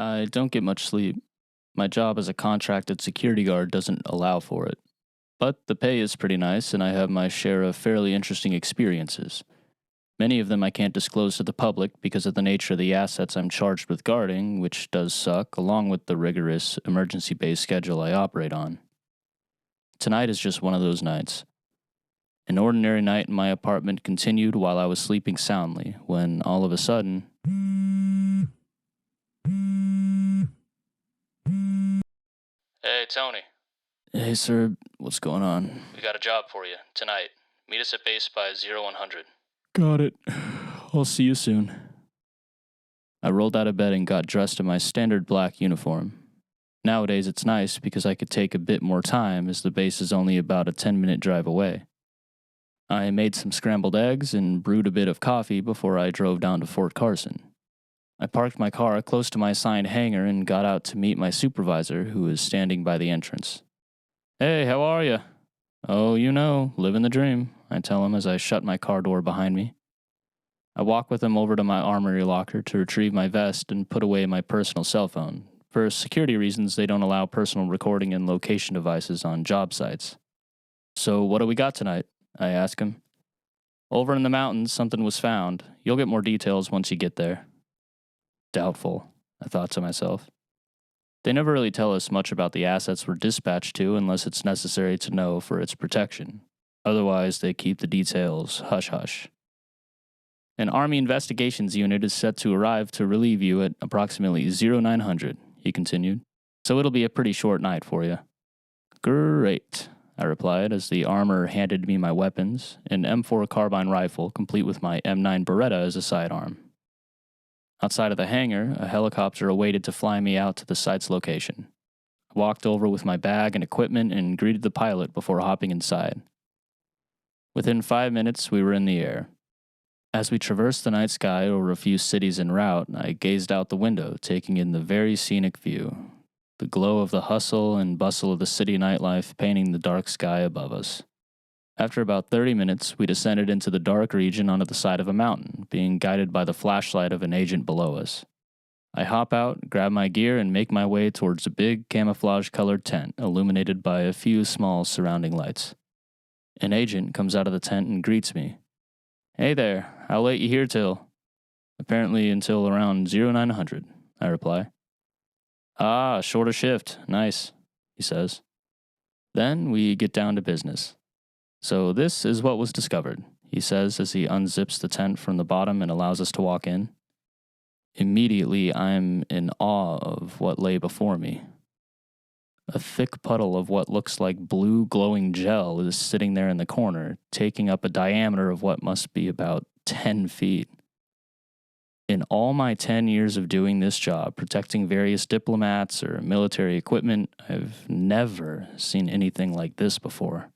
I don't get much sleep. My job as a contracted security guard doesn't allow for it. But the pay is pretty nice, and I have my share of fairly interesting experiences. Many of them I can't disclose to the public because of the nature of the assets I'm charged with guarding, which does suck, along with the rigorous, emergency based schedule I operate on. Tonight is just one of those nights. An ordinary night in my apartment continued while I was sleeping soundly, when all of a sudden. Hey, Tony. Hey, sir. What's going on? We got a job for you, tonight. Meet us at base by 0100. Got it. I'll see you soon. I rolled out of bed and got dressed in my standard black uniform. Nowadays it's nice because I could take a bit more time as the base is only about a 10-minute drive away. I made some scrambled eggs and brewed a bit of coffee before I drove down to Fort Carson. I parked my car close to my assigned hangar and got out to meet my supervisor, who was standing by the entrance. Hey, how are you? Oh, living the dream, I tell him as I shut my car door behind me. I walk with him over to my armory locker to retrieve my vest and put away my personal cell phone. For security reasons, they don't allow personal recording and location devices on job sites. So what do we got tonight? I ask him. Over in the mountains, something was found. You'll get more details once you get there. Doubtful, I thought to myself. They never really tell us much about the assets we're dispatched to unless it's necessary to know for its protection. Otherwise, they keep the details hush-hush. An Army investigations unit is set to arrive to relieve you at approximately 0900, he continued. So it'll be a pretty short night for you. Great, I replied as the armor handed me my weapons, an M4 carbine rifle complete with my M9 Beretta as a sidearm. Outside of the hangar, a helicopter awaited to fly me out to the site's location. I walked over with my bag and equipment and greeted the pilot before hopping inside. Within 5 minutes, we were in the air. As we traversed the night sky over a few cities en route, I gazed out the window, taking in the very scenic view, the glow of the hustle and bustle of the city nightlife painting the dark sky above us. After about 30 minutes, we descended into the dark region onto the side of a mountain, being guided by the flashlight of an agent below us. I hop out, grab my gear, and make my way towards a big camouflage-colored tent illuminated by a few small surrounding lights. An agent comes out of the tent and greets me. Hey there, how late you here till? Apparently until around 0900, I reply. Ah, shorter shift, nice, he says. Then we get down to business. So this is what was discovered, he says as he unzips the tent from the bottom and allows us to walk in. Immediately, I'm in awe of what lay before me. A thick puddle of what looks like blue glowing gel is sitting there in the corner, taking up a diameter of what must be about 10 feet. In all my 10 years of doing this job, protecting various diplomats or military equipment, I've never seen anything like this before.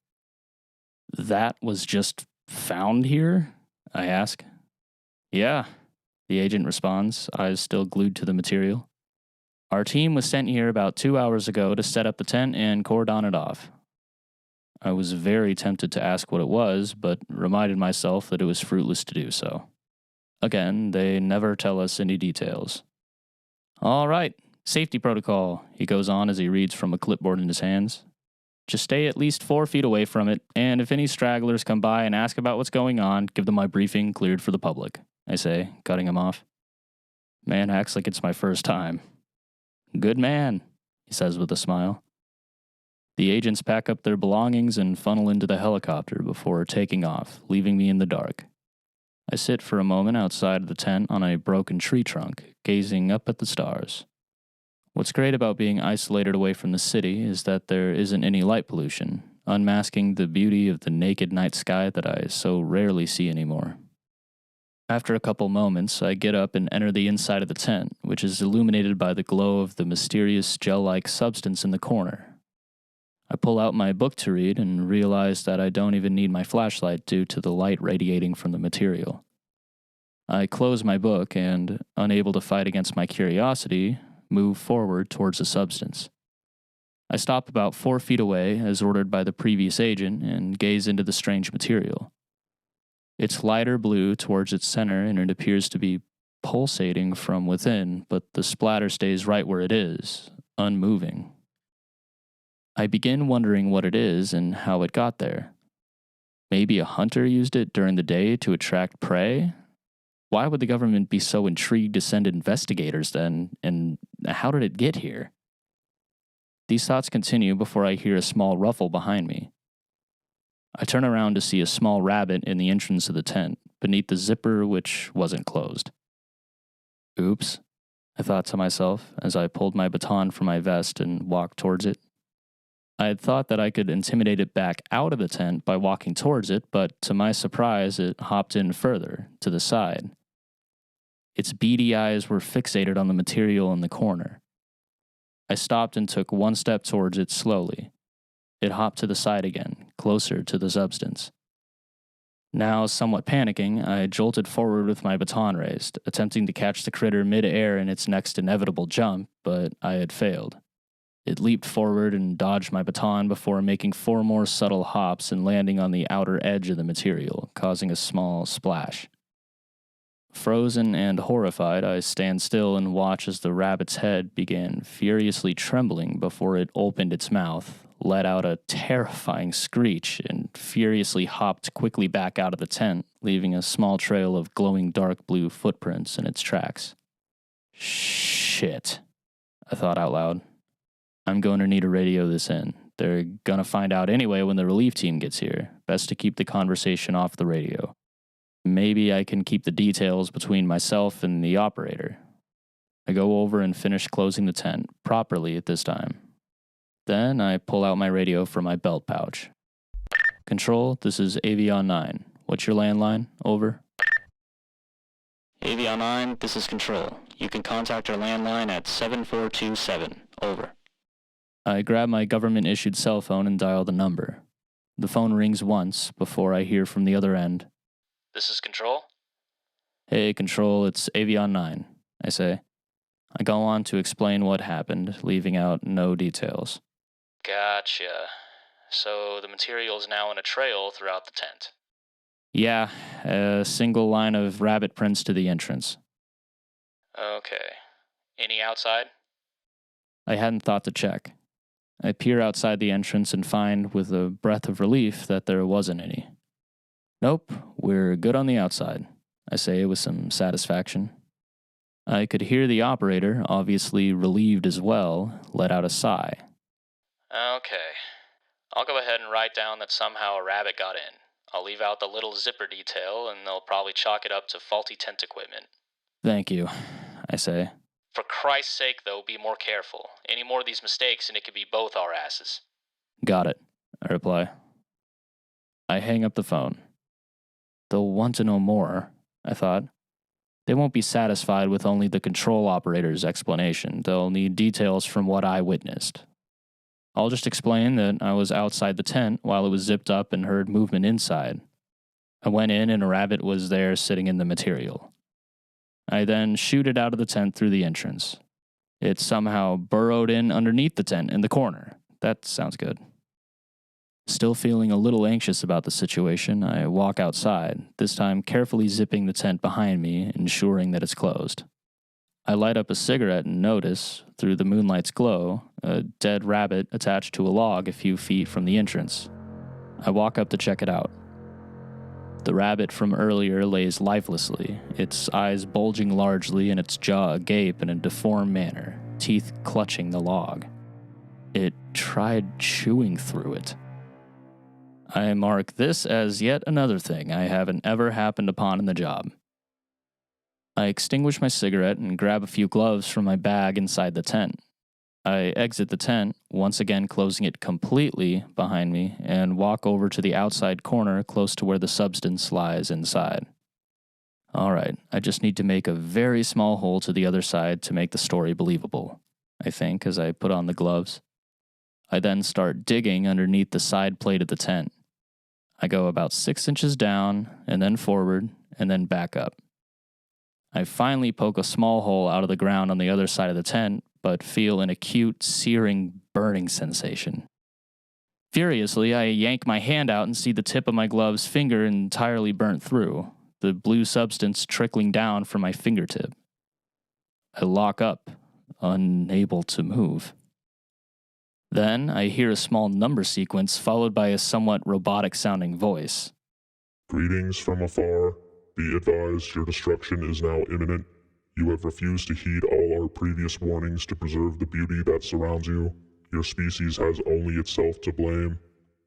That was just found here? I ask. Yeah, the agent responds, eyes still glued to the material. Our team was sent here about 2 hours ago to set up the tent and cordon it off. I was very tempted to ask what it was, but reminded myself that it was fruitless to do so. Again, they never tell us any details. All right, safety protocol, he goes on as he reads from a clipboard in his hands. Just stay at least 4 feet away from it, and if any stragglers come by and ask about what's going on, give them my briefing cleared for the public, I say, cutting him off. Man acts like it's my first time. Good man, he says with a smile. The agents pack up their belongings and funnel into the helicopter before taking off, leaving me in the dark. I sit for a moment outside of the tent on a broken tree trunk, gazing up at the stars. What's great about being isolated away from the city is that there isn't any light pollution, unmasking the beauty of the naked night sky that I so rarely see anymore. After a couple moments, I get up and enter the inside of the tent, which is illuminated by the glow of the mysterious gel-like substance in the corner. I pull out my book to read and realize that I don't even need my flashlight due to the light radiating from the material. I close my book and, unable to fight against my curiosity, move forward towards the substance. I stop about 4 feet away, as ordered by the previous agent, and gaze into the strange material. It's lighter blue towards its center, and it appears to be pulsating from within, but the splatter stays right where it is, unmoving. I begin wondering what it is and how it got there. Maybe a hunter used it during the day to attract prey? Why would the government be so intrigued to send investigators then, and how did it get here? These thoughts continue before I hear a small ruffle behind me. I turn around to see a small rabbit in the entrance of the tent, beneath the zipper which wasn't closed. Oops, I thought to myself as I pulled my baton from my vest and walked towards it. I had thought that I could intimidate it back out of the tent by walking towards it, but to my surprise, it hopped in further, to the side. Its beady eyes were fixated on the material in the corner. I stopped and took one step towards it slowly. It hopped to the side again, closer to the substance. Now, somewhat panicking, I jolted forward with my baton raised, attempting to catch the critter mid-air in its next inevitable jump, but I had failed. It leaped forward and dodged my baton before making 4 more subtle hops and landing on the outer edge of the material, causing a small splash. Frozen and horrified, I stand still and watch as the rabbit's head began furiously trembling before it opened its mouth, let out a terrifying screech, and furiously hopped quickly back out of the tent, leaving a small trail of glowing dark blue footprints in its tracks. Shit, I thought out loud. I'm going to need to radio this in. They're going to find out anyway when the relief team gets here. Best to keep the conversation off the radio. Maybe I can keep the details between myself and the operator. I go over and finish closing the tent, properly at this time. Then I pull out my radio from my belt pouch. Control, this is Avion 9. What's your landline? Over. Avion 9, this is Control. You can contact our landline at 7427. Over. I grab my government-issued cell phone and dial the number. The phone rings once before I hear from the other end. This is Control? Hey, Control, it's Avion 9, I say. I go on to explain what happened, leaving out no details. Gotcha. So the material is now in a trail throughout the tent. Yeah, a single line of rabbit prints to the entrance. Okay. Any outside? I hadn't thought to check. I peer outside the entrance and find, with a breath of relief, that there wasn't any. Nope, we're good on the outside, I say with some satisfaction. I could hear the operator, obviously relieved as well, let out a sigh. Okay. I'll go ahead and write down that somehow a rabbit got in. I'll leave out the little zipper detail, and they'll probably chalk it up to faulty tent equipment. Thank you, I say. For Christ's sake, though, be more careful. Any more of these mistakes, and it could be both our asses. Got it, I reply. I hang up the phone. They'll want to know more, I thought. They won't be satisfied with only the control operator's explanation. They'll need details from what I witnessed. I'll just explain that I was outside the tent while it was zipped up and heard movement inside. I went in and a rabbit was there sitting in the material. I then shoot it out of the tent through the entrance. It somehow burrowed in underneath the tent in the corner. That sounds good. Still feeling a little anxious about the situation, I walk outside, this time carefully zipping the tent behind me, ensuring that it's closed. I light up a cigarette and notice, through the moonlight's glow, a dead rabbit attached to a log a few feet from the entrance. I walk up to check it out. The rabbit from earlier lays lifelessly, its eyes bulging largely and its jaw agape in a deformed manner, teeth clutching the log. It tried chewing through it. I mark this as yet another thing I haven't ever happened upon in the job. I extinguish my cigarette and grab a few gloves from my bag inside the tent. I exit the tent, once again closing it completely behind me, and walk over to the outside corner close to where the substance lies inside. Alright, I just need to make a very small hole to the other side to make the story believable, I think, as I put on the gloves. I then start digging underneath the side plate of the tent. I go about 6 inches down, and then forward, and then back up. I finally poke a small hole out of the ground on the other side of the tent, but feel an acute, searing, burning sensation. Furiously, I yank my hand out and see the tip of my glove's finger entirely burnt through. the blue substance trickling down from my fingertip. I lock up, unable to move. Then I hear a small number sequence followed by a somewhat robotic-sounding voice. Greetings from afar. Be advised, your destruction is now imminent. You have refused to heed all our previous warnings to preserve the beauty that surrounds you. Your species has only itself to blame.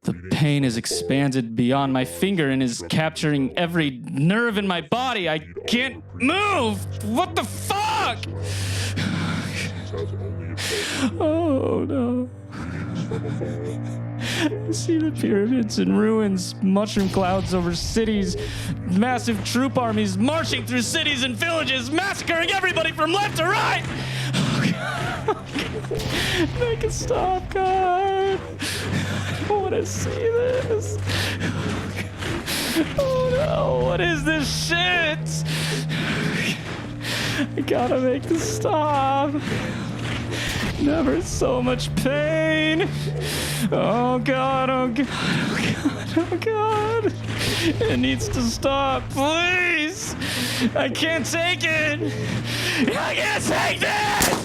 The pain is expanded beyond my finger and is capturing every nerve in my body. I can't move! What the fuck? Oh no. I see the pyramids in ruins, mushroom clouds over cities, massive troop armies marching through cities and villages, massacring everybody from left to right! Oh, God. Make it stop, God! I don't want to see this. Oh no, what is this shit? I gotta make this stop. Never so much pain. Oh God, oh God, oh God, oh God. It needs to stop, please. I can't take it. I can't take this.